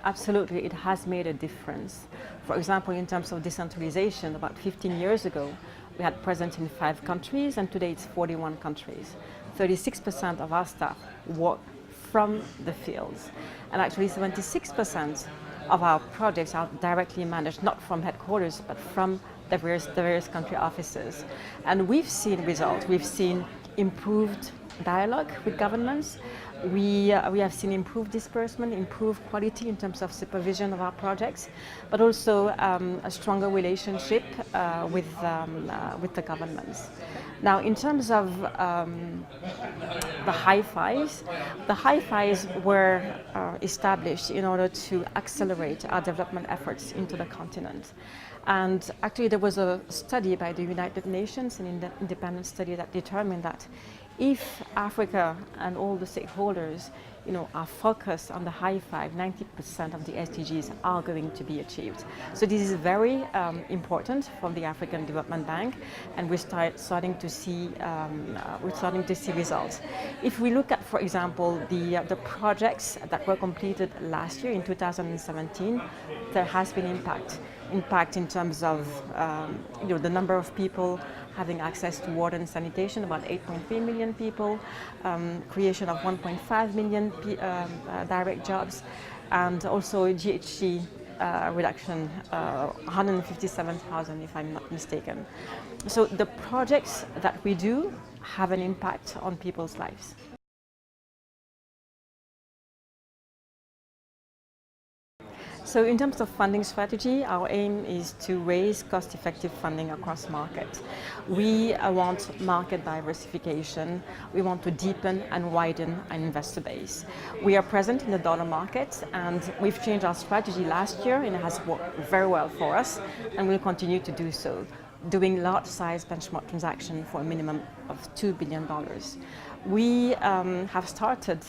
Absolutely, it has made a difference. For example, in terms of decentralization, about 15 years ago, we had presence in 5 countries, and today it's 41 countries. 36% of our staff work from the fields, and actually 76% of our projects are directly managed, not from headquarters, but from the various country offices. And we've seen results. We've seen improved dialogue with governments. We have seen improved disbursement, improved quality in terms of supervision of our projects, but also a stronger relationship with the governments. Now, in terms of the high fives were established in order to accelerate our development efforts into the continent. And actually there was a study by the United Nations, an independent study, that determined that if Africa and all the stakeholders are focused on the high five, 90% of the SDGs are going to be achieved. So this is very important for the African Development Bank, and we're starting to see results. If we look at, for example, the projects that were completed last year in 2017, there has been impact in terms of the number of people having access to water and sanitation, about 8.3 million people, creation of 1.5 million direct jobs, and also GHG reduction, 157,000 if I'm not mistaken. So the projects that we do have an impact on people's lives. So in terms of funding strategy, our aim is to raise cost-effective funding across markets. We want market diversification. We want to deepen and widen our investor base. We are present in the dollar market, and we've changed our strategy last year, and it has worked very well for us, and we'll continue to do so, doing large-size benchmark transactions for a minimum of $2 billion. We have started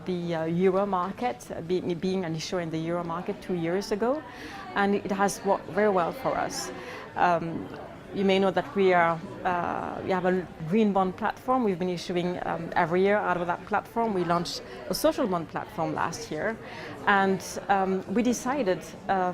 the Euro market, being an issuer in the Euro market 2 years ago, and it has worked very well for us. You may know that we have a green bond platform. We've been issuing every year out of that platform. We launched a social bond platform last year, and we decided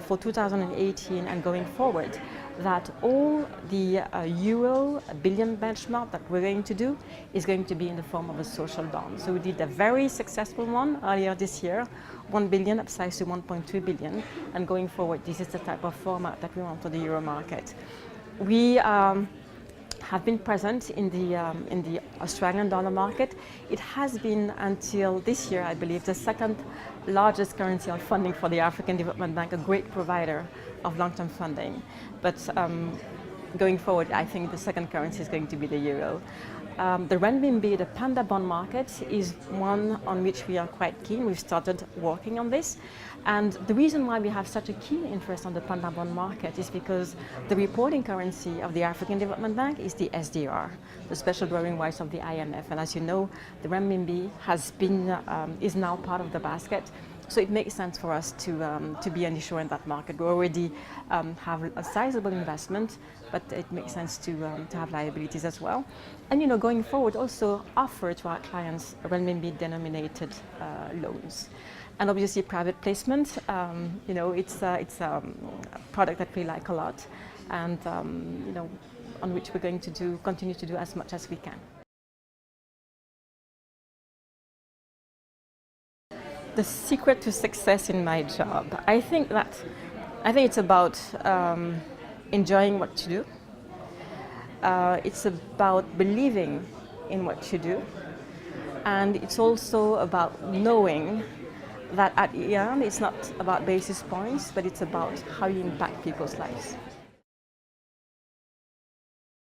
for 2018 and going forward that all the Euro billion benchmark that we're going to do is going to be in the form of a social bond. So we did a very successful one earlier this year, 1 billion upsized to 1.2 billion, and going forward this is the type of format that we want for the Euro market. We have been present in the Australian dollar market. It has been, until this year, I believe, the second largest currency of funding for the African Development Bank, a great provider of long-term funding. But going forward, I think the second currency is going to be the euro. The renminbi, the panda bond market, is one on which we are quite keen. We've started working on this. And the reason why we have such a keen interest on the panda bond market is because the reporting currency of the African Development Bank is the SDR, the special drawing rights of the IMF. And as you know, the renminbi is now part of the basket. So it makes sense for us to be an issuer in that market. We already have a sizable investment, but it makes sense to have liabilities as well. And going forward, also offer to our clients renminbi-denominated loans. And obviously, private placement. It's a product that we like a lot, and on which we're going to continue to do as much as we can. The secret to success in my job, I think it's about enjoying what you do. It's about believing in what you do, and it's also about knowing that at the end it's not about basis points, but it's about how you impact people's lives.